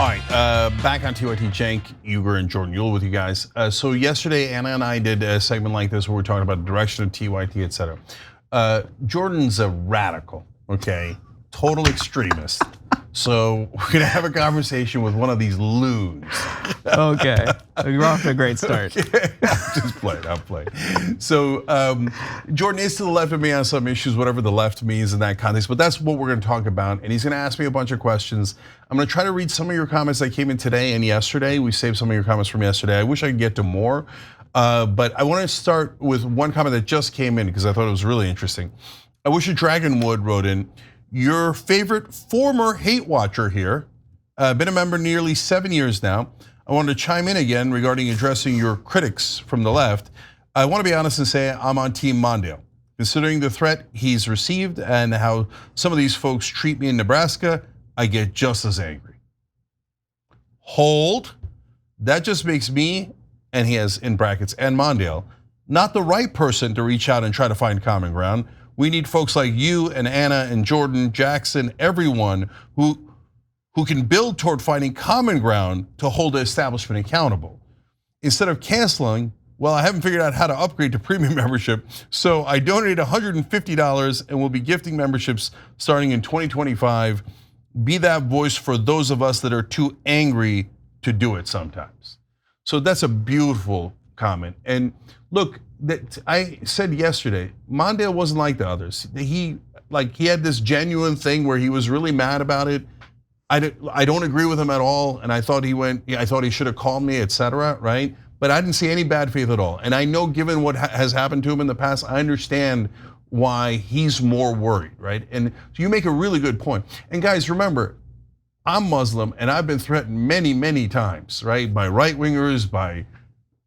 All right, back on TYT, Cenk, Uygur, and Jordan Yule with you guys. So yesterday, Anna and I did a segment like this where we're talking about the direction of TYT, etc. Jordan's a radical, okay, total extremist. So we're gonna have a conversation with one of these loons. Okay, you're off to a great start. Okay. I'm playing. So Jordan is to the left of me on some issues, whatever the left means in that context, but that's what we're gonna talk about. And he's gonna ask me a bunch of questions. I'm gonna try to read some of your comments that came in today and yesterday. We saved some of your comments from yesterday. I wish I could get to more, but I wanna start with one comment that just came in because I thought it was really interesting. I wish a Dragonwood wrote in, your favorite former hate watcher here, been a member nearly 7 years now. I wanted to chime in again regarding addressing your critics from the left. I want to be honest and say I'm on Team Mondale. Considering the threat he's received and how some of these folks treat me in Nebraska, I get just as angry. Hold, that just makes me, and he has in brackets, and Mondale, not the right person to reach out and try to find common ground. We need folks like you and Anna and Jordan, Jackson, everyone who can build toward finding common ground to hold the establishment accountable. Instead of canceling, well, I haven't figured out how to upgrade to premium membership, so I donated $150 and will be gifting memberships starting in 2025. Be that voice for those of us that are too angry to do it sometimes. So that's a beautiful comment. And look, that I said yesterday, Mondale wasn't like the others. He had this genuine thing where he was really mad about it. I don't agree with him at all, and I thought he should have called me, etc. Right? But I didn't see any bad faith at all. And I know, given what has happened to him in the past, I understand why he's more worried, right? And so you make a really good point. And guys, remember, I'm Muslim, and I've been threatened many, many times, right? By right wingers, by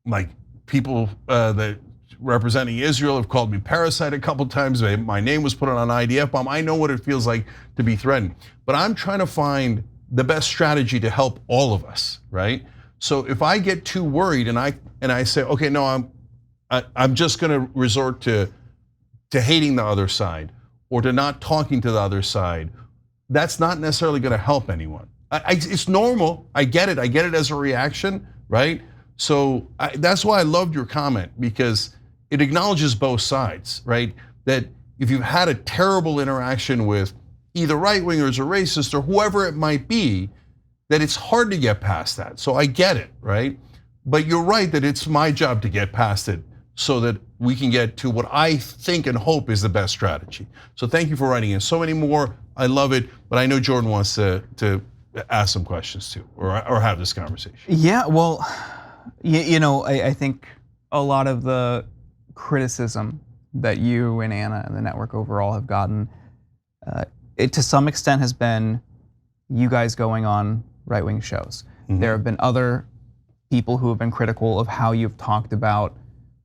like people that representing Israel have called me parasite a couple times. My name was put on an IDF bomb. I know what it feels like to be threatened, but I'm trying to find the best strategy to help all of us, right? So if I get too worried and I say, okay, no, I'm just going to resort to hating the other side or to not talking to the other side, that's not necessarily going to help anyone. It's normal. I get it as a reaction, right? So that's why I loved your comment, because it acknowledges both sides, right? That if you've had a terrible interaction with either right wingers or racists or whoever it might be, that it's hard to get past that. So I get it, right? But you're right that it's my job to get past it so that we can get to what I think and hope is the best strategy. So thank you for writing in. So many more, I love it, but I know Jordan wants to ask some questions too, or have this conversation. Yeah, well, I think a lot of the criticism that you and Anna and the network overall have gotten, it to some extent has been you guys going on right-wing shows. Mm-hmm. There have been other people who have been critical of how you've talked about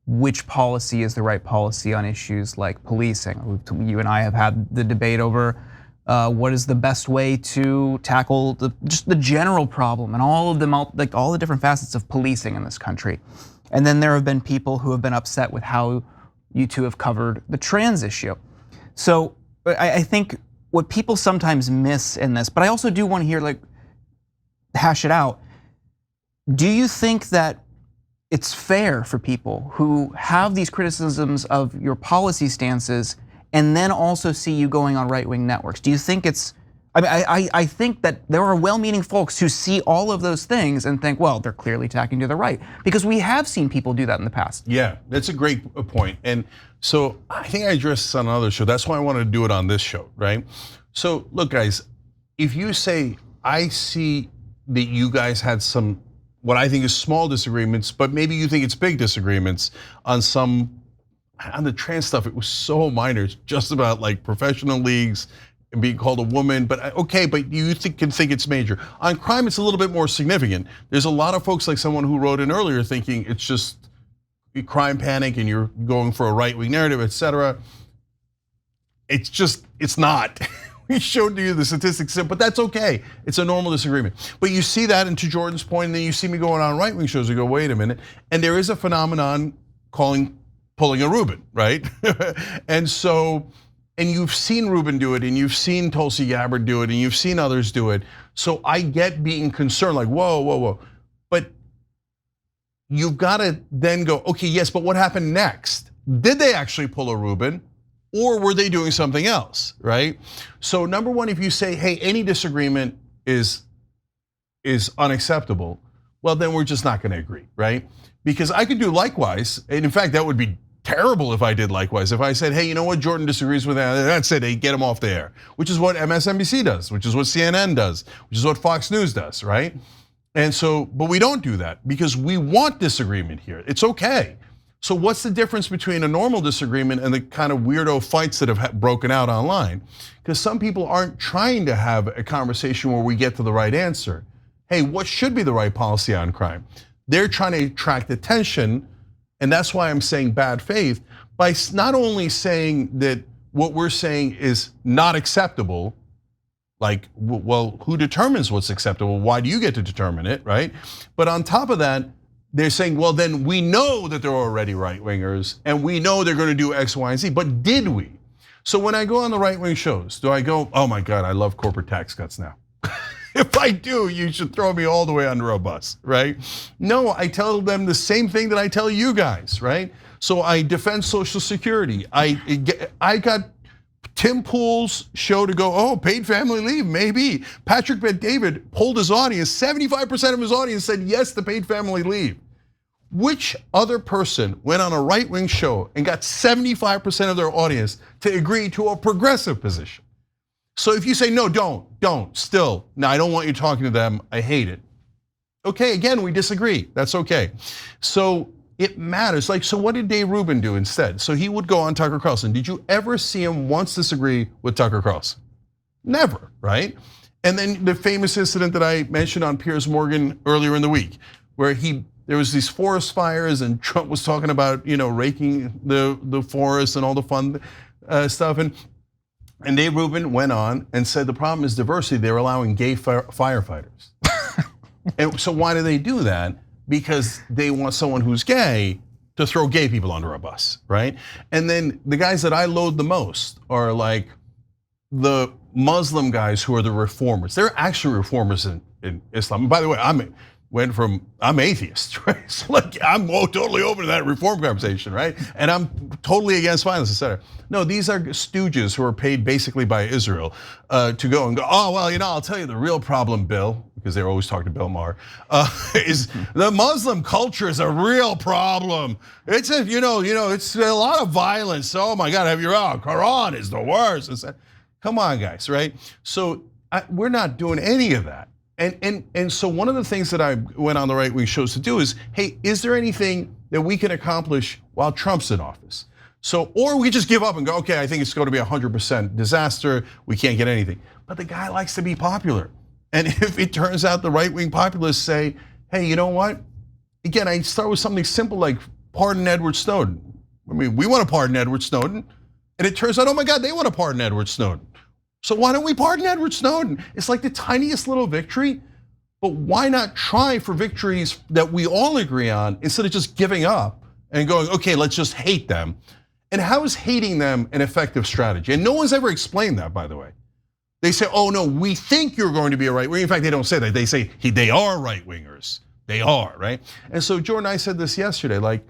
which policy is the right policy on issues like policing. You and I have had the debate over what is the best way to tackle just the general problem and all of them, like all the different facets of policing in this country. And then there have been people who have been upset with how you two have covered the trans issue. So I think what people sometimes miss in this, but I also do want to hear, like, hash it out. Do you think that it's fair for people who have these criticisms of your policy stances and then also see you going on right-wing networks? Do you think it's, I think that there are well-meaning folks who see all of those things and think, well, they're clearly tacking to the right, because we have seen people do that in the past. Yeah, that's a great point. And so I think I addressed this on another show. That's why I wanted to do it on this show, right? So look, guys, if you say, I see that you guys had some, what I think is small disagreements, but maybe you think it's big disagreements on the trans stuff, it was so minor. It's just about like professional leagues and being called a woman, but okay, but you can think it's major. On crime, it's a little bit more significant. There's a lot of folks, like someone who wrote in earlier, thinking it's just crime panic and you're going for a right-wing narrative, etc. It's not. We showed you the statistics, but that's okay. It's a normal disagreement. But you see that, and to Jordan's point, and then you see me going on right-wing shows, you go, wait a minute. And there is a phenomenon pulling a Rubin, right? And so, and you've seen Rubin do it, and you've seen Tulsi Gabbard do it, and you've seen others do it. So I get being concerned, like, whoa, whoa, whoa. But you've got to then go, okay, yes, but what happened next? Did they actually pull a Rubin? Or were they doing something else, right? So number one, if you say, hey, any disagreement is unacceptable, well, then we're just not gonna agree, right? Because I could do likewise, and in fact, that would be terrible if I did likewise. If I said, hey, you know what, Jordan disagrees with that, that's it, they get him off the air, which is what MSNBC does, which is what CNN does, which is what Fox News does, right? And so, but we don't do that because we want disagreement here. It's okay. So what's the difference between a normal disagreement and the kind of weirdo fights that have broken out online? Because some people aren't trying to have a conversation where we get to the right answer. Hey, what should be the right policy on crime? They're trying to attract attention, and that's why I'm saying bad faith, by not only saying that what we're saying is not acceptable, like, well, who determines what's acceptable? Why do you get to determine it, right? But on top of that, they're saying, well, then we know that they're already right-wingers and we know they're gonna do X, Y, and Z, but did we? So when I go on the right-wing shows, do I go, oh my God, I love corporate tax cuts now? If I do, you should throw me all the way under a bus, right? No, I tell them the same thing that I tell you guys, right? So I defend Social Security. I got Tim Pool's show to go, oh, paid family leave, maybe. Patrick Bet-David polled his audience, 75% of his audience said yes to paid family leave. Which other person went on a right-wing show and got 75% of their audience to agree to a progressive position? So if you say, no, don't, still, no, I don't want you talking to them, I hate it. Okay, again, we disagree, that's okay. So it matters, like, so what did Dave Rubin do instead? So he would go on Tucker Carlson. Did you ever see him once disagree with Tucker Carlson? Never, right? And then the famous incident that I mentioned on Piers Morgan earlier in the week, where there was these forest fires and Trump was talking about, raking the forest and all the fun stuff. And Dave Rubin went on and said the problem is diversity. They're allowing gay firefighters. And so why do they do that? Because they want someone who's gay to throw gay people under a bus, right? And then the guys that I loathe the most are like the Muslim guys who are the reformers. They're actually reformers in Islam. And by the way, I'm atheist, right? So like I'm totally open to that reform conversation, right? And I'm totally against violence, etc. No, these are stooges who are paid basically by Israel to go and go, oh, well, I'll tell you the real problem, Bill, because they're always talking to Bill Maher, is the Muslim culture is a real problem. It's it's a lot of violence. Oh my God, Quran is the worst. Come on, guys, right? So we're not doing any of that. And so one of the things that I went on the right-wing shows to do is, hey, is there anything that we can accomplish while Trump's in office? So, or we just give up and go, okay, I think it's going to be 100% disaster. We can't get anything. But the guy likes to be popular. And if it turns out the right-wing populists say, hey, you know what? Again, I start with something simple like pardon Edward Snowden. I mean, we want to pardon Edward Snowden. And it turns out, oh my God, they want to pardon Edward Snowden. So why don't we pardon Edward Snowden? It's like the tiniest little victory, but why not try for victories that we all agree on instead of just giving up and going, okay, let's just hate them. And how is hating them an effective strategy? And no one's ever explained that, by the way. They say, oh no, we think you're going to be a right winger. In fact, they don't say that. They say they are right wingers. They are, right? And so Jordan, I said this yesterday, like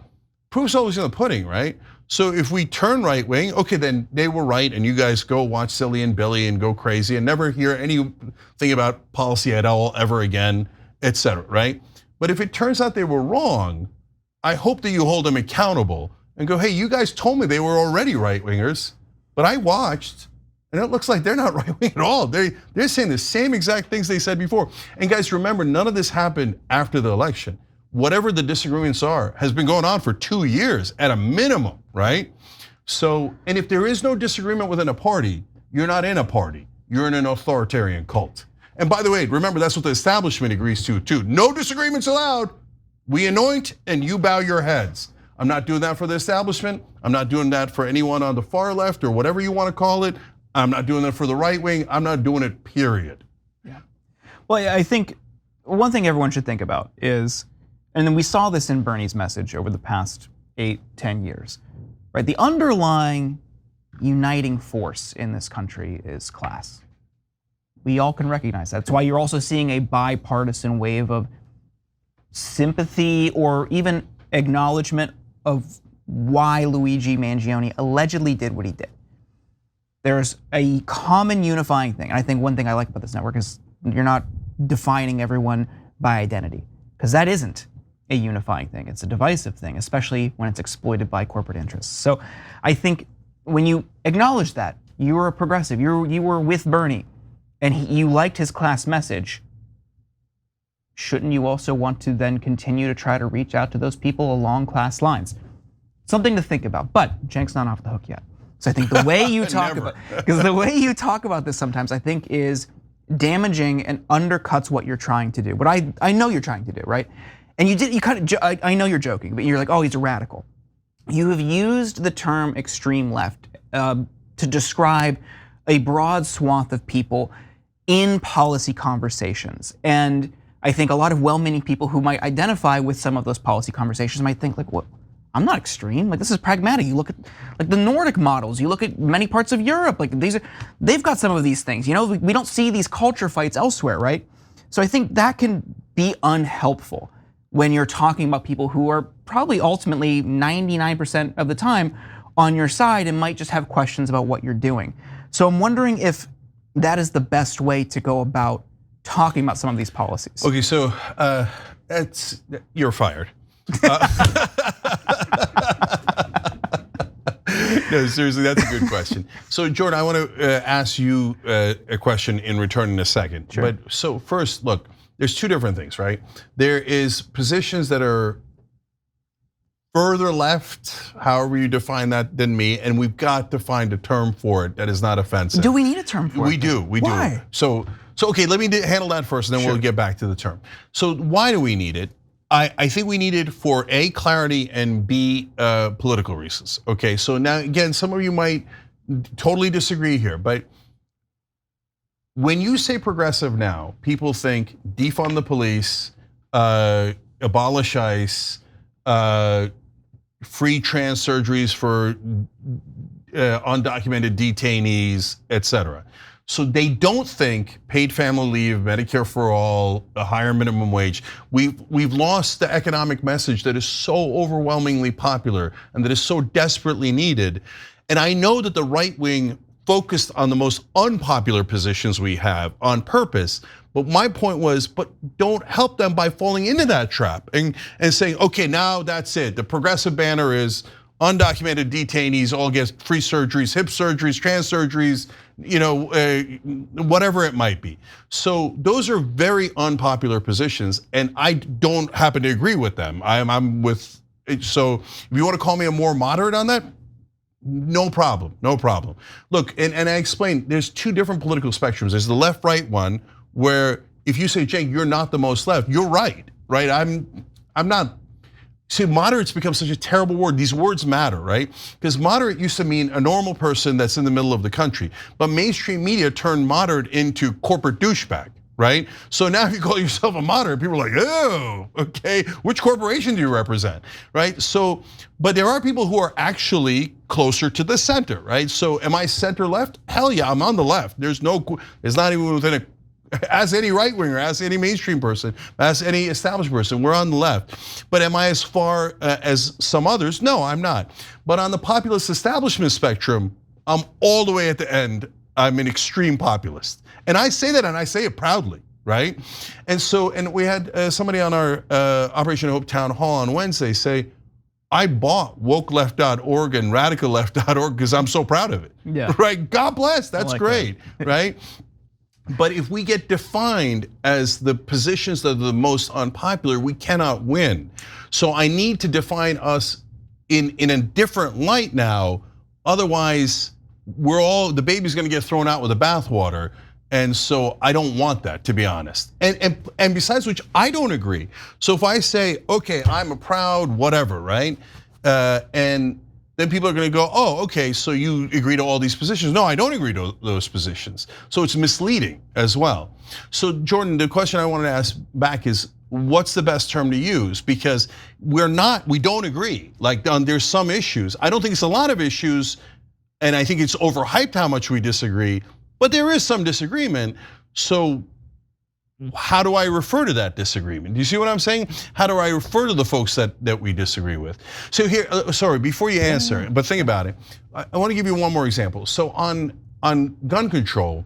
proof's always in the pudding, right? So if we turn right wing, okay, then they were right and you guys go watch Silly and Billy and go crazy and never hear anything about policy at all ever again, etc., right? But if it turns out they were wrong, I hope that you hold them accountable and go, hey, you guys told me they were already right wingers, but I watched and it looks like they're not right wing at all. They're saying the same exact things they said before. And guys, remember, none of this happened after the election. Whatever the disagreements are, has been going on for 2 years at a minimum, right? So, and if there is no disagreement within a party, you're not in a party, you're in an authoritarian cult. And by the way, remember that's what the establishment agrees to too. No disagreements allowed. We anoint and you bow your heads. I'm not doing that for the establishment. I'm not doing that for anyone on the far left or whatever you want to call it. I'm not doing that for the right wing. I'm not doing it, period. Yeah. Well, I think one thing everyone should think about is, and then we saw this in Bernie's message over the past 8-10 years, right? The underlying uniting force in this country is class. We all can recognize that. That's why you're also seeing a bipartisan wave of sympathy or even acknowledgement of why Luigi Mangione allegedly did what he did. There's a common unifying thing. And I think one thing I like about this network is you're not defining everyone by identity, because that isn't a unifying thing. It's a divisive thing, especially when it's exploited by corporate interests. So I think when you acknowledge that, you were a progressive, you were with Bernie, and you liked his class message, shouldn't you also want to then continue to try to reach out to those people along class lines? Something to think about, but Cenk's not off the hook yet. So I think the way you talk about, because the way you talk about this sometimes I think is damaging and undercuts what you're trying to do. What I know you're trying to do, right? And you kind of, I know you're joking, but you're like, oh, he's a radical. You have used the term extreme left to describe a broad swath of people in policy conversations. And I think a lot of well-meaning people who might identify with some of those policy conversations might think like, what? I'm not extreme. Like, this is pragmatic. You look at like the Nordic models. You look at many parts of Europe. Like they've got some of these things. You know, we don't see these culture fights elsewhere, right? So I think that can be unhelpful when you're talking about people who are probably ultimately 99% of the time on your side and might just have questions about what you're doing. So I'm wondering if that is the best way to go about talking about some of these policies. Okay, so you're fired. No, seriously, that's a good question. So, Jordan, I want to ask you a question in return in a second. Sure. But so first, look, there's two different things, right? There is positions that are further left, however you define that, than me, and we've got to find a term for it that is not offensive. Do we need a term for it? We do. Why? So okay, let me handle that first, and then we'll get back to the term. So why do we need it? I think we need it for A, clarity, and B, political reasons. Okay, so now again, some of you might totally disagree here, but when you say progressive now, people think defund the police, abolish ICE, free trans surgeries for undocumented detainees, etc. So they don't think paid family leave, Medicare for all, a higher minimum wage. We've lost the economic message that is so overwhelmingly popular and that is so desperately needed. And I know that the right wing focused on the most unpopular positions we have on purpose. But my point was, but don't help them by falling into that trap and saying, okay, now that's it. The progressive banner is undocumented detainees all get free surgeries, hip surgeries, trans surgeries, whatever it might be. So those are very unpopular positions, and I don't happen to agree with them. I'm with, so if you want to call me a more moderate on that, no problem, no problem. Look, and I explained, there's two different political spectrums. There's the left-right one, where if you say, Cenk, you're not the most left, you're right? I'm not. See, moderate's become such a terrible word. These words matter, right? Because moderate used to mean a normal person that's in the middle of the country. But mainstream media turned moderate into corporate douchebag, right? So now if you call yourself a moderate, people are like, oh, okay, which corporation do you represent, right? So, but there are people who are actually closer to the center, right? So am I center left? Hell yeah, I'm on the left. There's not even within a, as any right winger, as any mainstream person, as any established person, we're on the left. But am I as far as some others? No, I'm not. But on the populist establishment spectrum, I'm all the way at the end. I'm an extreme populist. And I say that, and I say it proudly, right? And so, and we had somebody on our Operation Hope Town Hall on Wednesday say, I bought wokeleft.org and radicalleft.org because I'm so proud of it. Yeah. Right, God bless, that's great, that. right? But if we get defined as the positions that are the most unpopular, we cannot win. So I need to define us in a different light now. Otherwise, the baby's gonna get thrown out with the bathwater. And so I don't want that, to be honest. And besides which, I don't agree. So if I say, okay, I'm a proud whatever, right? And then people are gonna go, oh, okay, so you agree to all these positions. No, I don't agree to those positions. So it's misleading as well. So Jordan, the question I wanted to ask back is, what's the best term to use? Because we don't agree. Like there's some issues. I don't think it's a lot of issues, and I think it's overhyped how much we disagree, but there is some disagreement. So how do I refer to that disagreement? Do you see what I'm saying? How do I refer to the folks that we disagree with? So here, sorry, before you answer, but think about it. I want to give you one more example. So on gun control,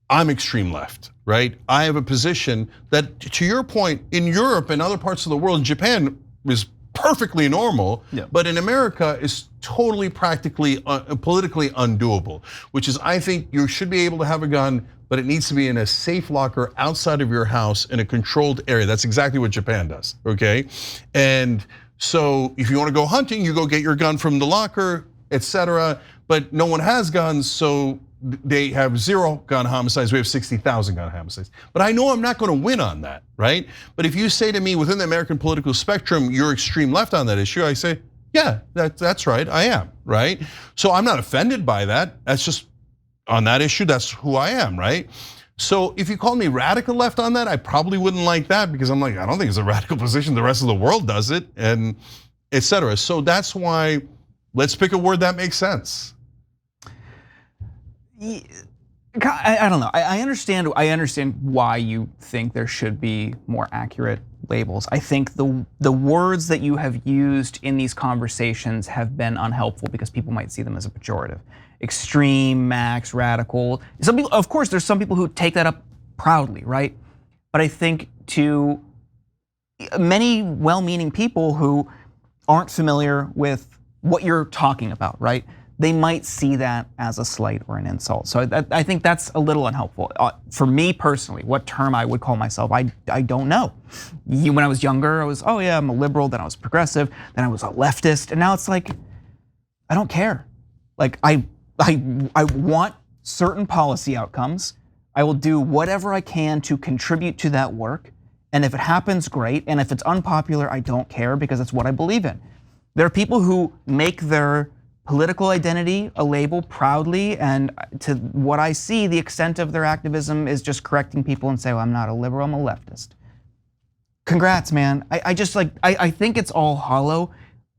I'm extreme left, right? I have a position that, to your point, in Europe and other parts of the world, Japan is perfectly normal, but in America is totally practically politically undoable, which is, I think you should be able to have a gun, but it needs to be in a safe locker outside of your house in a controlled area. That's exactly what Japan does, okay? And so if you want to go hunting, you go get your gun from the locker, etc. But no one has guns, so they have 0 gun homicides. We have 60,000 gun homicides. But I know I'm not going to win on that, right? But if you say to me within the American political spectrum, you're extreme left on that issue, I say, yeah, that's right, I am, right? So I'm not offended by that. That's just on that issue, that's who I am, right? So if you call me radical left on that, I probably wouldn't like that because I'm like, I don't think it's a radical position. The rest of the world does it, and etc. So that's why, let's pick a word that makes sense. I don't know. I understand why you think there should be more accurate labels. I think the words that you have used in these conversations have been unhelpful because people might see them as a pejorative. Extreme, max, radical. Some people, of course, there's some people who take that up proudly, right? But I think to many well-meaning people who aren't familiar with what you're talking about, right? They might see that as a slight or an insult. So I think that's a little unhelpful. For me personally, what term I would call myself, I don't know. When I was younger, I was, oh yeah, I'm a liberal, then I was progressive, then I was a leftist, and now it's like, I don't care. Like I want certain policy outcomes. I will do whatever I can to contribute to that work. And if it happens, great. And if it's unpopular, I don't care because it's what I believe in. There are people who make their political identity a label proudly, and to what I see, the extent of their activism is just correcting people and say, well, I'm not a liberal, I'm a leftist. Congrats, man. I just like, I think it's all hollow.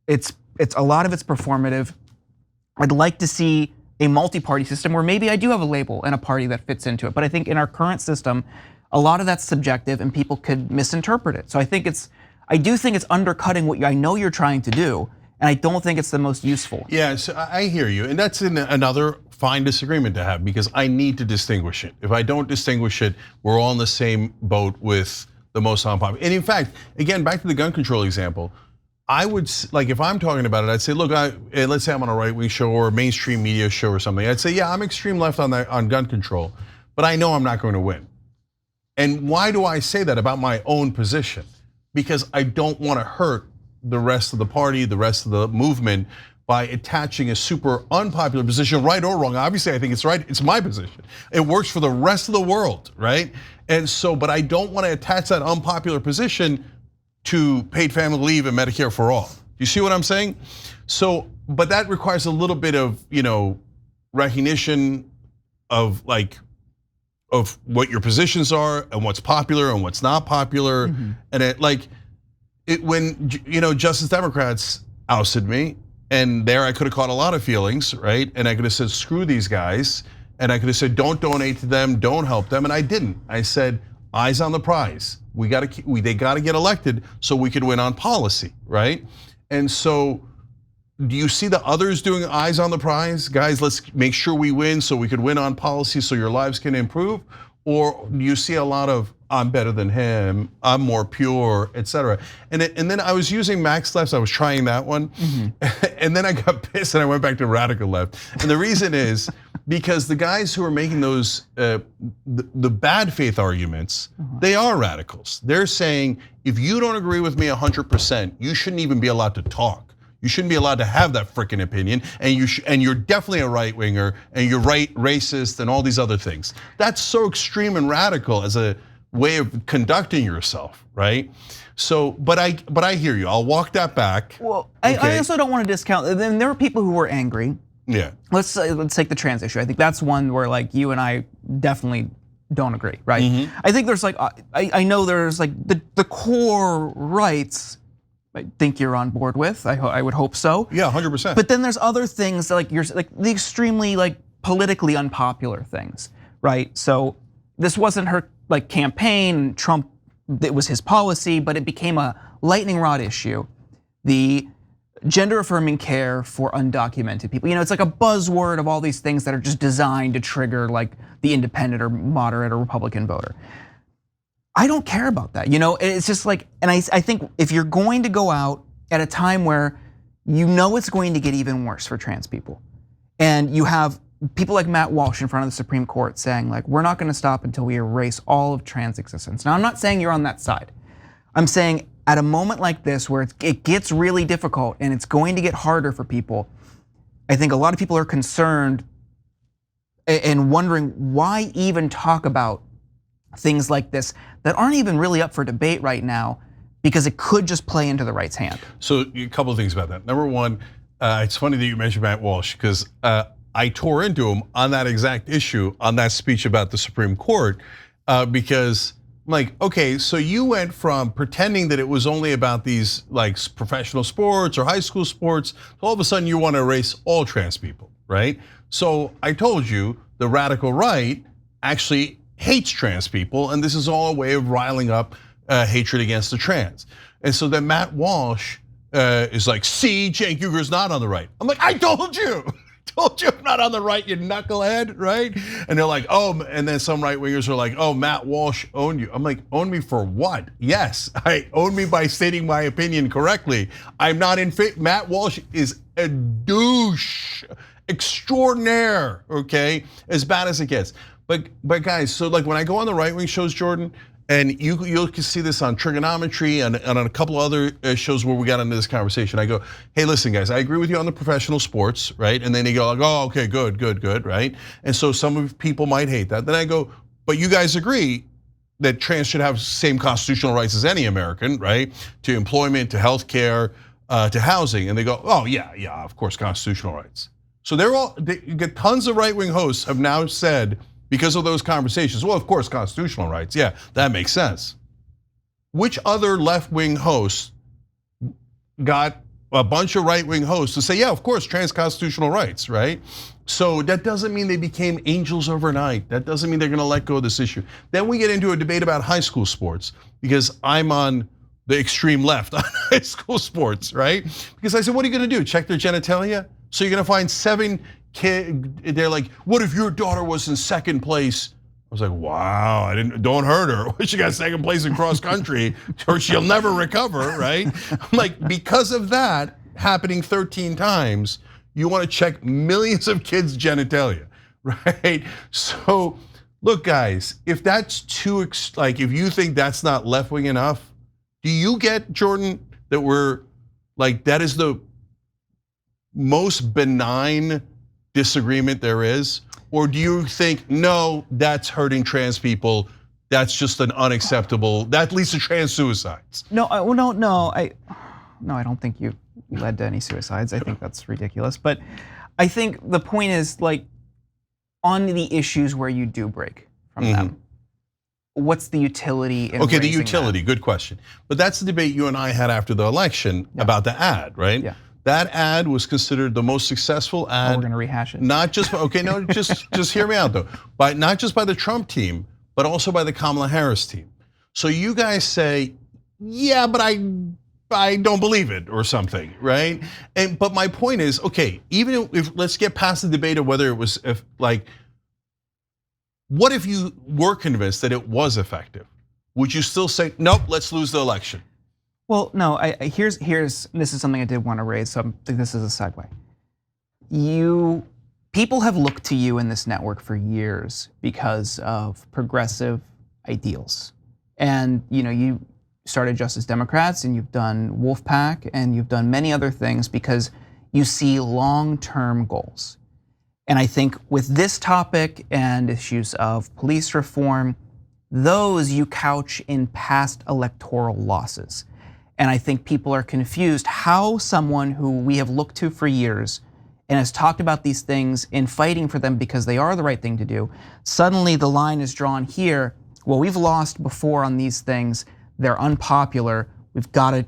It's a lot of it's performative. I'd like to see a multi-party system where maybe I do have a label and a party that fits into it. But I think in our current system, a lot of that's subjective and people could misinterpret it. So I do think it's undercutting what I know you're trying to do, and I don't think it's the most useful. Yeah, so I hear you, and that's another fine disagreement to have because I need to distinguish it. If I don't distinguish it, we're all in the same boat with the most unpopular. And in fact, again, back to the gun control example, I would, like if I'm talking about it, I'd say, look, let's say I'm on a right-wing show or a mainstream media show or something. I'd say, yeah, I'm extreme left on gun control, but I know I'm not going to win. And why do I say that about my own position? Because I don't want to hurt the rest of the party, the rest of the movement by attaching a super unpopular position, right or wrong. Obviously, I think it's right, it's my position. It works for the rest of the world, right? And so, but I don't want to attach that unpopular position to paid family leave and Medicare for all. You see what I'm saying? So, but that requires a little bit of, recognition of of what your positions are and what's popular and what's not popular. Mm-hmm. And when Justice Democrats ousted me, and there I could have caught a lot of feelings, right? And I could have said, screw these guys. And I could have said, don't donate to them, don't help them. And I didn't. I said, eyes on the prize. They got to get elected so we could win on policy, right? And so, do you see the others doing eyes on the prize? Guys, let's make sure we win so we could win on policy so your lives can improve? Or do you see a lot of, I'm better than him, I'm more pure, etc. And then I was using max lefts, I was trying that one. Mm-hmm. And then I got pissed and I went back to radical left. And the reason is because the guys who are making those, the bad faith arguments, they are radicals. They're saying, if you don't agree with me 100%, you shouldn't even be allowed to talk. You shouldn't be allowed to have that freaking opinion, and you're definitely a right winger, and you're racist, and all these other things. That's so extreme and radical as a way of conducting yourself, right? So, but I hear you. I'll walk that back. Well, okay. I also don't want to discount. Then there were people who were angry. Yeah. Let's take the trans issue. I think that's one where like you and I definitely don't agree, right? Mm-hmm. I think there's like I know there's like the core rights. I think you're on board with. I would hope so. Yeah, 100%. But then there's other things like the extremely like politically unpopular things, right? So this wasn't her like campaign, Trump, it was his policy, but it became a lightning rod issue. The gender affirming care for undocumented people. It's like a buzzword of all these things that are just designed to trigger like the independent or moderate or Republican voter. I don't care about that. It's just like, and I think if you're going to go out at a time where it's going to get even worse for trans people, and you have people like Matt Walsh in front of the Supreme Court saying like, we're not gonna stop until we erase all of trans existence. Now, I'm not saying you're on that side. I'm saying at a moment like this where it gets really difficult and it's going to get harder for people, I think a lot of people are concerned and wondering why even talk about things like this that aren't even really up for debate right now, because it could just play into the right's hand. So a couple of things about that. Number one, it's funny that you mentioned Matt Walsh, because I tore into him on that exact issue, on that speech about the Supreme Court, because I'm like, okay, so you went from pretending that it was only about these like professional sports or high school sports, to all of a sudden you want to erase all trans people, right? So I told you the radical right actually hates trans people, and this is all a way of riling up hatred against the trans. And so then Matt Walsh is like, see, Cenk Uygur's not on the right. I'm like, I told you. Told you I'm not on the right, you knucklehead, right? And they're like, oh, and then some right wingers are like, oh, Matt Walsh owned you. I'm like, own me for what? Yes, I own me by stating my opinion correctly. I'm not in favor. Matt Walsh is a douche extraordinaire, okay? As bad as it gets. But guys, so like when I go on the right wing shows, Jordan, and you'll see this on Trigonometry and on a couple other shows where we got into this conversation. I go, hey, listen, guys, I agree with you on the professional sports, right? And then they go like, oh, okay, good, right? And so some people might hate that. Then I go, but you guys agree that trans should have same constitutional rights as any American, right? To employment, to healthcare, to housing. And they go, oh yeah, of course, constitutional rights. So they get tons of right wing hosts have now said, because of those conversations, well, of course, constitutional rights, yeah, that makes sense. Which other left-wing hosts got a bunch of right-wing hosts to say, yeah, of course, trans constitutional rights, right? So that doesn't mean they became angels overnight. That doesn't mean they're gonna let go of this issue. Then we get into a debate about high school sports, because I'm on the extreme left on high school sports, right? Because I said, what are you gonna do, check their genitalia? So you're gonna find 7 kid, they're like, what if your daughter was in second place? I was like, wow, don't hurt her. She got second place in cross country, or she'll never recover, right? I'm like, because of that happening 13 times, you want to check millions of kids' genitalia, right? So, look, guys, if that's too, like, if you think that's not left wing enough, do you get, Jordan, that we're like, that is the most benign disagreement there is? Or do you think, no, that's hurting trans people, that's just an unacceptable, that leads to trans suicides? No, I don't think you led to any suicides. I think that's ridiculous. But I think the point is, like, on the issues where you do break from them, what's the utility in Okay, the raising utility, that? Good question. But that's the debate you and I had after the election about the ad, right? Yeah. That ad was considered the most successful ad. We're gonna rehash it. Not just, okay, no, just hear me out though. Not just by the Trump team, but also by the Kamala Harris team. So you guys say, yeah, but I don't believe it or something, right? But my point is, okay, even if let's get past the debate of whether it was like, what if you were convinced that it was effective? Would you still say, nope, let's lose the election? Well, no, here's this is something I did want to raise, so I think this is a segue. People have looked to you in this network for years because of progressive ideals. And you started Justice Democrats, and you've done Wolfpack, and you've done many other things because you see long-term goals. And I think with this topic and issues of police reform, those you couch in past electoral losses. And I think people are confused how someone who we have looked to for years and has talked about these things in fighting for them because they are the right thing to do, suddenly the line is drawn here. Well, we've lost before on these things. They're unpopular. We've got to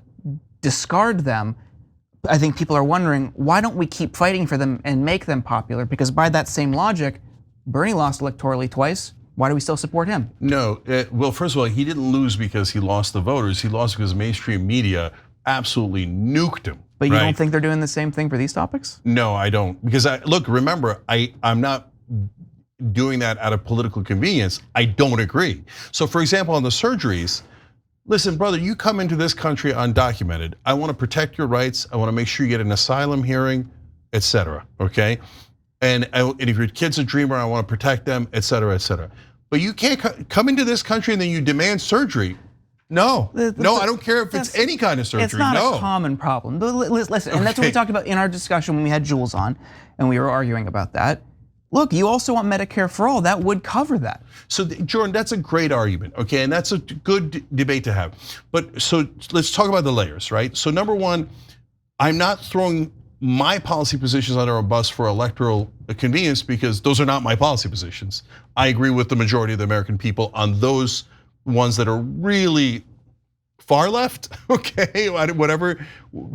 discard them. I think people are wondering, why don't we keep fighting for them and make them popular? Because by that same logic, Bernie lost electorally twice. Why do we still support him? No, well, first of all, he didn't lose because he lost the voters. He lost because mainstream media absolutely nuked him. But you don't think they're doing the same thing for these topics? No, I don't. Because look, remember, I'm not doing that out of political convenience. I don't agree. So for example, on the surgeries, listen, brother, you come into this country undocumented. I want to protect your rights. I want to make sure you get an asylum hearing, et cetera, okay? And if your kid's a dreamer, I want to protect them, et cetera, et cetera. But you can't come into this country and then you demand surgery. No, no, I don't care if it's any kind of surgery. It's not a common problem. Listen, and that's what we talked about in our discussion when we had Jules on, and we were arguing about that. Look, you also want Medicare for all. That would cover that. So, Jordan, that's a great argument, okay? And that's a good debate to have. But so let's talk about the layers, right? So number one, I'm not throwing my policy positions under a bus for electoral convenience because those are not my policy positions. I agree with the majority of the American people on those ones that are really far left, okay, whatever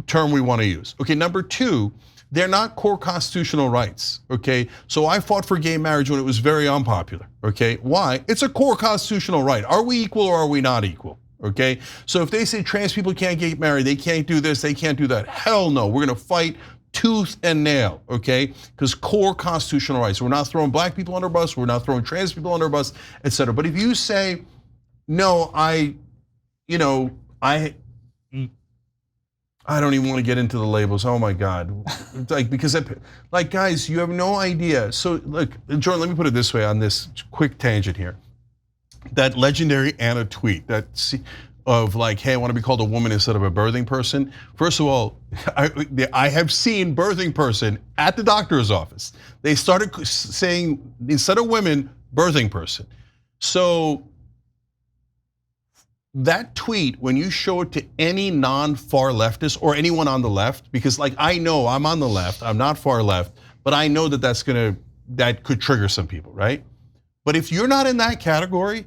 term we want to use. Okay, number two, they're not core constitutional rights, okay? So I fought for gay marriage when it was very unpopular, okay? Why? It's a core constitutional right. Are we equal or are we not equal? Okay, so if they say trans people can't get married, they can't do this, they can't do that, hell no, we're gonna fight tooth and nail, okay? Because core constitutional rights. We're not throwing black people under a bus, we're not throwing trans people under a bus, et cetera. But if you say, no, I don't even want to get into the labels. Oh my God, like because like guys, you have no idea. So look, Jordan, let me put it this way on this quick tangent here. That legendary Anna tweet of like, hey, I want to be called a woman instead of a birthing person. First of all, I have seen birthing person at the doctor's office. They started saying instead of women, birthing person. So that tweet, when you show it to any non-far leftist or anyone on the left, because like I know I'm on the left, I'm not far left, but I know that that could trigger some people, right? But if you're not in that category,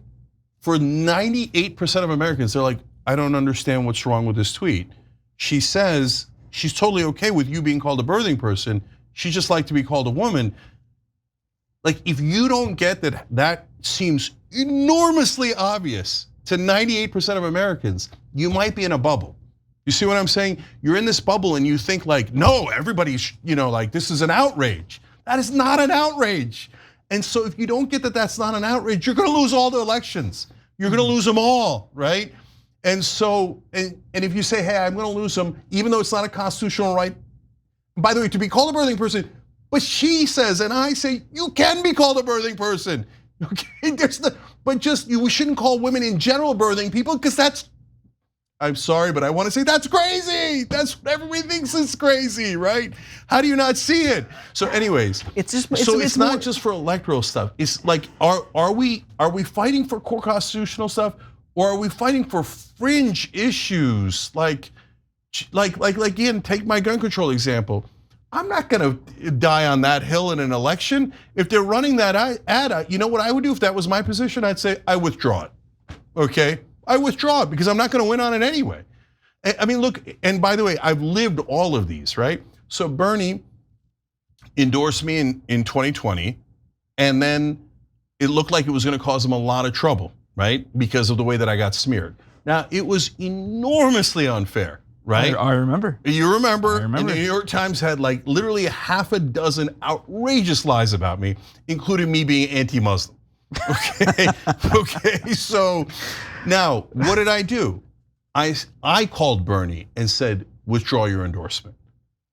for 98% of Americans, they're like, I don't understand what's wrong with this tweet. She says she's totally okay with you being called a birthing person. She just like to be called a woman. Like if you don't get that, that seems enormously obvious to 98% of Americans, you might be in a bubble. You see what I'm saying? You're in this bubble and you think like, no, everybody's, like this is an outrage. That is not an outrage. And so if you don't get that that's not an outrage, you're gonna lose all the elections. You're gonna lose them all, right? And so, and if you say, hey, I'm gonna lose them, even though it's not a constitutional right, by the way, to be called a birthing person, but she says, and I say, you can be called a birthing person. Okay, we shouldn't call women in general birthing people because that's, I'm sorry, but I want to say that's crazy. That's what everybody thinks is crazy, right? How do you not see it? So anyways, it's not just for electoral stuff. It's like, are we fighting for core constitutional stuff or are we fighting for fringe issues? Like again, take my gun control example. I'm not gonna die on that hill in an election. If they're running that ad, you know what I would do if that was my position? I'd say, I withdraw it, okay? I withdraw it because I'm not gonna win on it anyway. I mean, look, and by the way, I've lived all of these, right? So Bernie endorsed me in 2020, and then it looked like it was gonna cause him a lot of trouble, right? Because of the way that I got smeared. Now, it was enormously unfair. Right? I remember. You remember? And the New York Times had like literally a half a dozen outrageous lies about me, including me being anti-Muslim. Okay, okay. So now, what did I do? I called Bernie and said, withdraw your endorsement.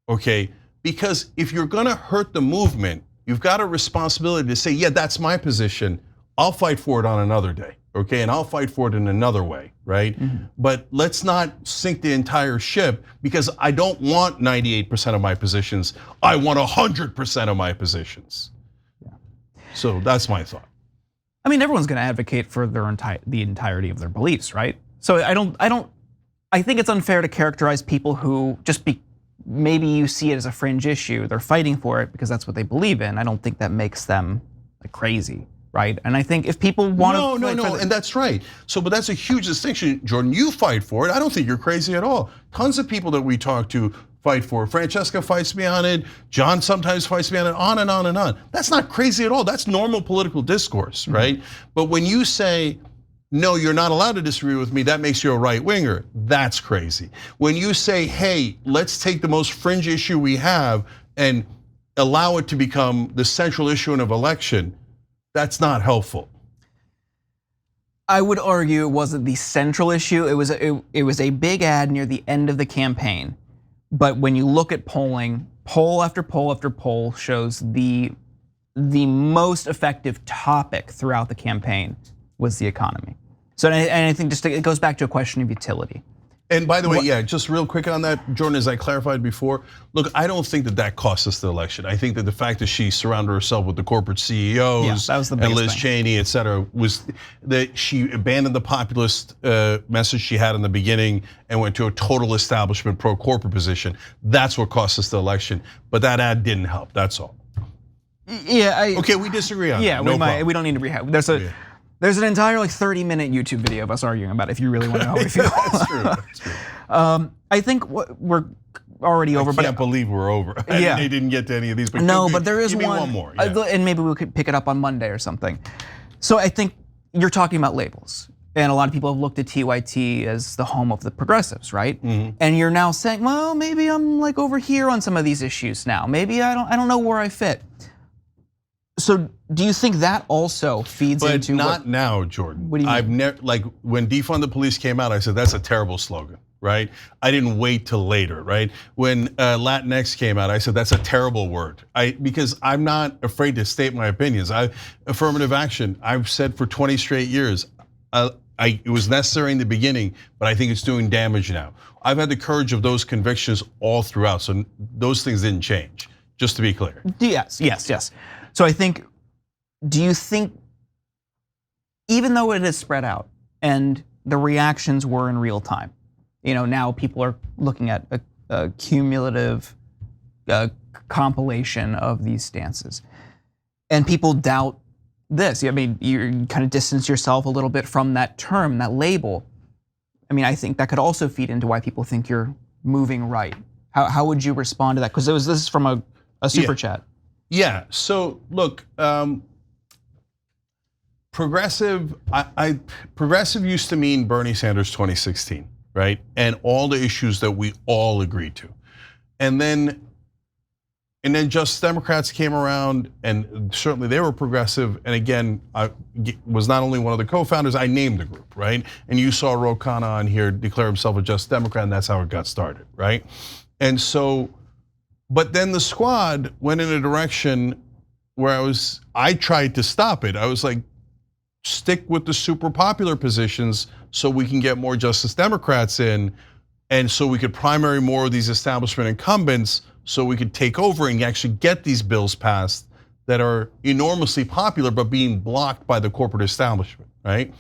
Okay, because if you're gonna hurt the movement, you've got a responsibility to say, yeah, that's my position. I'll fight for it on another day. Okay, and I'll fight for it in another way, right? Mm-hmm. But let's not sink the entire ship because I don't want 98% of my positions. I want 100% of my positions. Yeah. So that's my thought. I mean, everyone's going to advocate for the entirety of their beliefs, right? So I think it's unfair to characterize people who maybe you see it as a fringe issue. They're fighting for it because that's what they believe in. I don't think that makes them like crazy. Right, and I think if people want to, no, and that's right. So, but that's a huge distinction, Jordan. You fight for it. I don't think you're crazy at all. Tons of people that we talk to fight for. Francesca fights me on it. John sometimes fights me on it, on and on and on. That's not crazy at all. That's normal political discourse, right? But when you say, no, you're not allowed to disagree with me, that makes you a right winger, that's crazy. When you say, hey, let's take the most fringe issue we have and allow it to become the central issue in an election, that's not helpful. I would argue it wasn't the central issue. It was a big ad near the end of the campaign. But when you look at polling, poll after poll after poll shows the most effective topic throughout the campaign was the economy. So and I think just it goes back to a question of utility. And by the way, yeah, just real quick on that, Jordan, as I clarified before, look, I don't think that cost us the election. I think that the fact that she surrounded herself with the corporate CEOs that was the and Liz thing. Cheney, et cetera, was that she abandoned the populist message she had in the beginning and went to a total establishment pro-corporate position. That's what cost us the election. But that ad didn't help, that's all. Yeah. Okay, we disagree on that. Yeah, we don't need to rehab. There's an entire 30-minute YouTube video of us arguing about it if you really want to know how we feel. That's true. That's true. I think we're already over. I can't believe we're over. Yeah. They didn't get to any of these. But no, but there is give me one more. Yeah. And maybe we could pick it up on Monday or something. So I think you're talking about labels. And a lot of people have looked at TYT as the home of the progressives, right? And you're now saying, well, maybe I'm over here on some of these issues now. Maybe I don't know where I fit. So do you think that also feeds into? But not now, Jordan. What do you mean? I've never, when defund the police came out, I said that's a terrible slogan, right? I didn't wait till later, right? When Latinx came out, I said that's a terrible word. Because I'm not afraid to state my opinions. Affirmative action, I've said for 20 straight years, it was necessary in the beginning, but I think it's doing damage now. I've had the courage of those convictions all throughout, so those things didn't change, just to be clear. Yes. So I think, do you think, even though it has spread out and the reactions were in real time, now people are looking at a cumulative compilation of these stances, and people doubt this. I mean, you kind of distance yourself a little bit from that term, that label. I mean, I think that could also feed into why people think you're moving right. How would you respond to that? Because this is from a super chat. Yeah, so look, progressive used to mean Bernie Sanders 2016, right? And all the issues that we all agreed to. And then just Democrats came around, and certainly they were progressive. And again, I was not only one of the co-founders, I named the group, right? And you saw Ro Khanna on here declare himself a Just Democrat, and that's how it got started, right? And so, but then the squad went in a direction where I tried to stop it. I was like, stick with the super popular positions so we can get more Justice Democrats in, and so we could primary more of these establishment incumbents so we could take over and actually get these bills passed that are enormously popular but being blocked by the corporate establishment, right?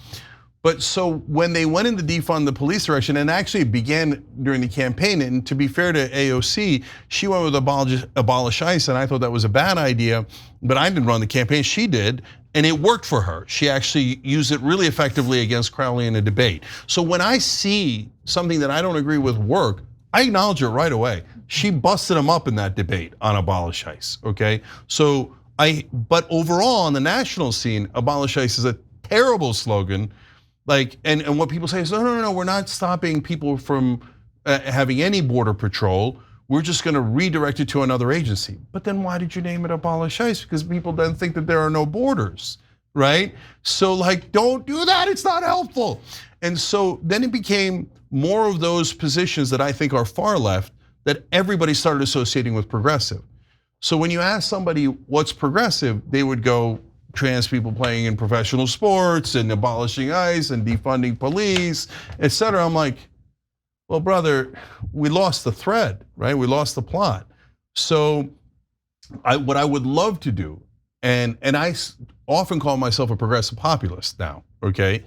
But so when they went into defund the police direction, and actually it began during the campaign, and to be fair to AOC, she went with abolish ICE, and I thought that was a bad idea, but I didn't run the campaign, she did, and it worked for her. She actually used it really effectively against Crowley in a debate. So when I see something that I don't agree with work, I acknowledge it right away. She busted him up in that debate on abolish ICE, okay? So but overall on the national scene, abolish ICE is a terrible slogan. And what people say is, no, we're not stopping people from having any border patrol. We're just going to redirect it to another agency. But then why did you name it abolish ICE? Because people then think that there are no borders, right? So don't do that, it's not helpful. And so then it became more of those positions that I think are far left that everybody started associating with progressive. So when you ask somebody what's progressive, they would go, trans people playing in professional sports and abolishing ICE and defunding police, et cetera. I'm like, well, brother, we lost the thread, right? We lost the plot. So what I would love to do, and I often call myself a progressive populist now, okay?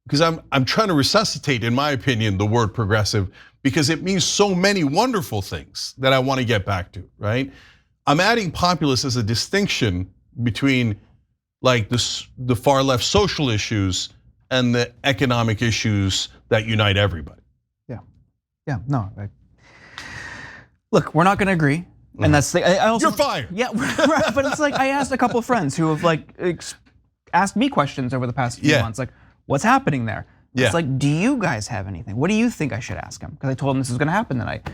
Because I'm trying to resuscitate, in my opinion, the word progressive because it means so many wonderful things that I want to get back to, right? I'm adding populist as a distinction between the far left social issues and the economic issues that unite everybody. Yeah, no. look, we're not going to agree. And that's the, I also, You're fired. Yeah, right, but it's like I asked a couple of friends who have like asked me questions over the past few months, like, what's happening there? It's like, do you guys have anything? What do you think I should ask him? Because I told him this is going to happen tonight.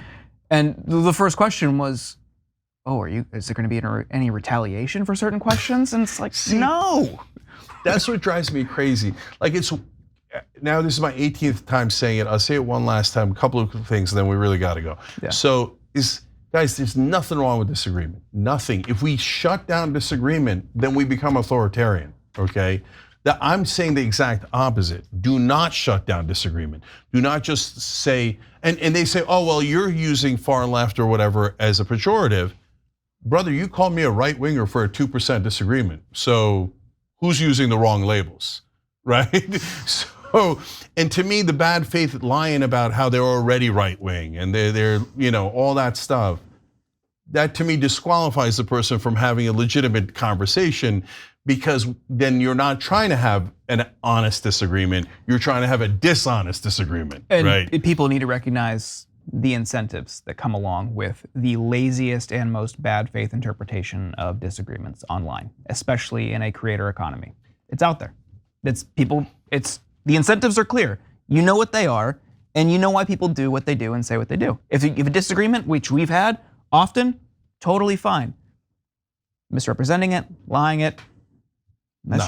And the first question was, oh, is there going to be any retaliation for certain questions? And it's like, no. That's what drives me crazy. Like now this is my 18th time saying it. I'll say it one last time, a couple of things, and then we really got to go. Yeah. So guys, there's nothing wrong with disagreement. Nothing. If we shut down disagreement, then we become authoritarian, okay? I'm saying the exact opposite. Do not shut down disagreement. Do not just say, and they say, oh, well, you're using far left or whatever as a pejorative. Brother, you called me a right winger for a 2% disagreement. So who's using the wrong labels, right? So, and to me, the bad faith lying about how they're already right wing and they're all that stuff, that to me disqualifies the person from having a legitimate conversation, because then you're not trying to have an honest disagreement, you're trying to have a dishonest disagreement, and right? People need to recognize the incentives that come along with the laziest and most bad faith interpretation of disagreements online, especially in a creator economy. It's out there. The incentives are clear. You know what they are, and you know why people do what they do and say what they do. If a disagreement, which we've had often, totally fine. Misrepresenting it, lying it, that's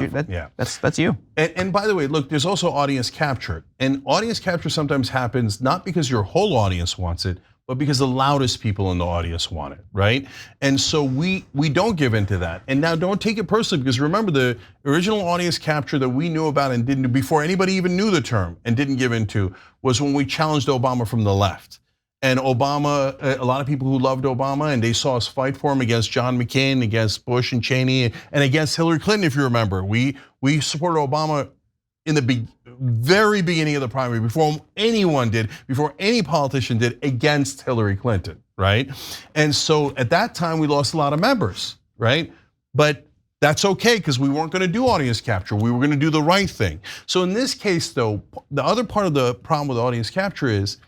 you. And by the way, look, there's also audience capture. And audience capture sometimes happens not because your whole audience wants it, but because the loudest people in the audience want it, right? And so we don't give into that. And now don't take it personally, because remember, the original audience capture that we knew about and didn't do before anybody even knew the term and didn't give into was when we challenged Obama from the left. And Obama, a lot of people who loved Obama and they saw us fight for him against John McCain, against Bush and Cheney, and against Hillary Clinton, if you remember. We supported Obama in the very beginning of the primary, before anyone did, before any politician did, against Hillary Clinton, right? And so at that time, we lost a lot of members, right? But that's okay, because we weren't gonna do audience capture. We were gonna do the right thing. So in this case, though, the other part of the problem with audience capture is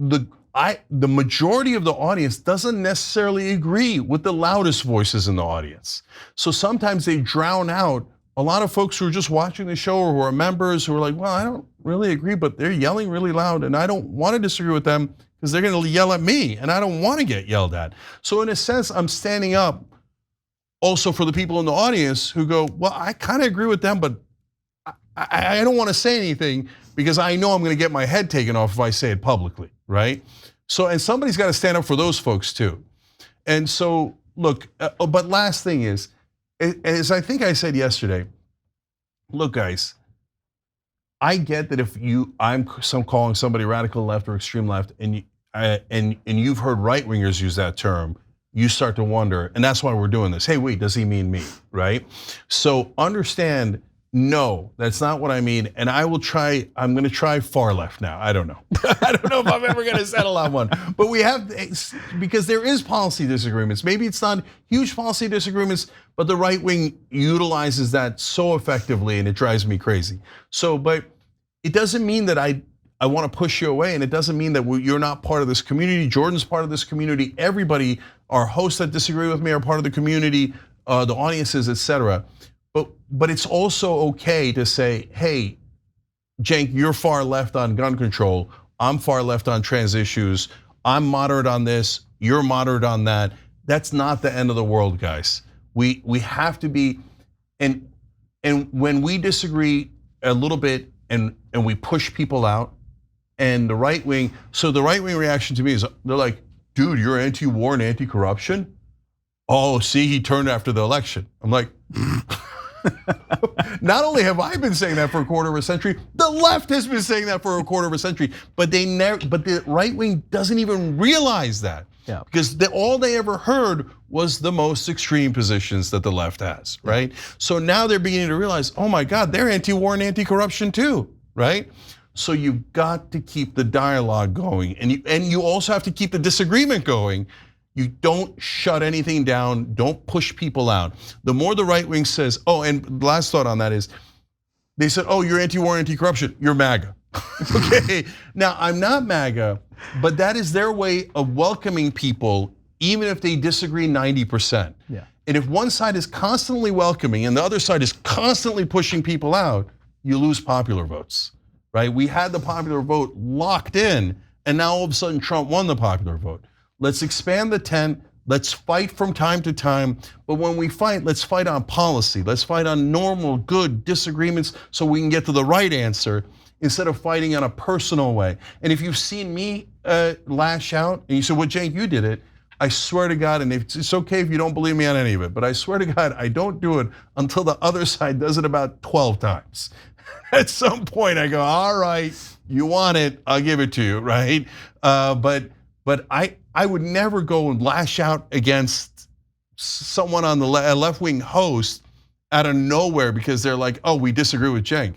the majority of the audience doesn't necessarily agree with the loudest voices in the audience. So sometimes they drown out a lot of folks who are just watching the show or who are members who are like, well, I don't really agree, but they're yelling really loud and I don't want to disagree with them because they're going to yell at me and I don't want to get yelled at. So in a sense, I'm standing up also for the people in the audience who go, well, I kind of agree with them, but I don't want to say anything because I know I'm going to get my head taken off if I say it publicly, right? So, and somebody's got to stand up for those folks too. And so, look, but last thing is, as I think I said yesterday, look, guys, I get that if I'm calling somebody radical left or extreme left, and you've heard right wingers use that term, you start to wonder, and that's why we're doing this. Hey, wait, does he mean me, right? So understand, no, that's not what I mean, and I'm gonna try far left now. I don't know. I don't know if I'm ever gonna settle on one, but we have, because there is policy disagreements. Maybe it's not huge policy disagreements, but the right wing utilizes that so effectively and it drives me crazy. So, but it doesn't mean that I wanna push you away, and it doesn't mean that you're not part of this community. Jordan's part of this community. Everybody, our hosts that disagree with me are part of the community, the audiences, etc. But it's also okay to say, hey, Cenk, you're far left on gun control. I'm far left on trans issues. I'm moderate on this. You're moderate on that. That's not the end of the world, guys. We have to be, and when we disagree a little bit and we push people out, and the right wing, so the right wing reaction to me is they're like, dude, you're anti-war and anti-corruption? Oh, see, he turned after the election. I'm like, not only have I been saying that for a quarter of a century, the left has been saying that for a quarter of a century, but the right wing doesn't even realize that. Yeah. Because all they ever heard was the most extreme positions that the left has, right? So now they're beginning to realize, oh my God, they're anti-war and anti-corruption too, right? So you've got to keep the dialogue going, and you also have to keep the disagreement going. You don't shut anything down, don't push people out. The more the right wing says, oh, and the last thought on that is, they said, oh, you're anti-war, anti-corruption, you're MAGA. Okay, now I'm not MAGA, But that is their way of welcoming people, even if they disagree 90%. Yeah. And if one side is constantly welcoming and the other side is constantly pushing people out, you lose popular votes, right? We had the popular vote locked in, and now all of a sudden Trump won the popular vote. Let's expand the tent. Let's fight from time to time. But when we fight, let's fight on policy. Let's fight on normal, good disagreements so we can get to the right answer instead of fighting on a personal way. And if you've seen me lash out and you say, well, Cenk, you did it, I swear to God, and it's okay if you don't believe me on any of it, but I swear to God, I don't do it until the other side does it about 12 times. At some point I go, all right, you want it, I'll give it to you, right? But I would never go and lash out against someone on the left-wing host out of nowhere because they're like, oh, we disagree with Cenk.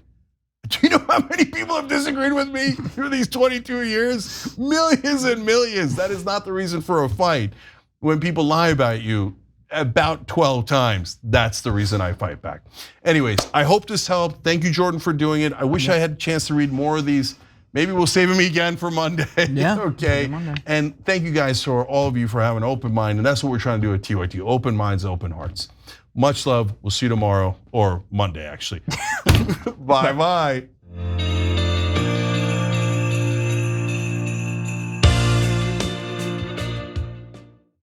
Do you know how many people have disagreed with me through these 22 years? Millions and millions. That is not the reason for a fight. When people lie about you about 12 times, that's the reason I fight back. Anyways, I hope this helped. Thank you, Jordan, for doing it. I wish I had a chance to read more of these. Maybe we'll save them again for Monday. Yeah, okay. Monday. And thank you guys for all of you for having an open mind. And that's what we're trying to do at TYT. Open minds, open hearts. Much love. We'll see you tomorrow or Monday, actually. Bye-bye.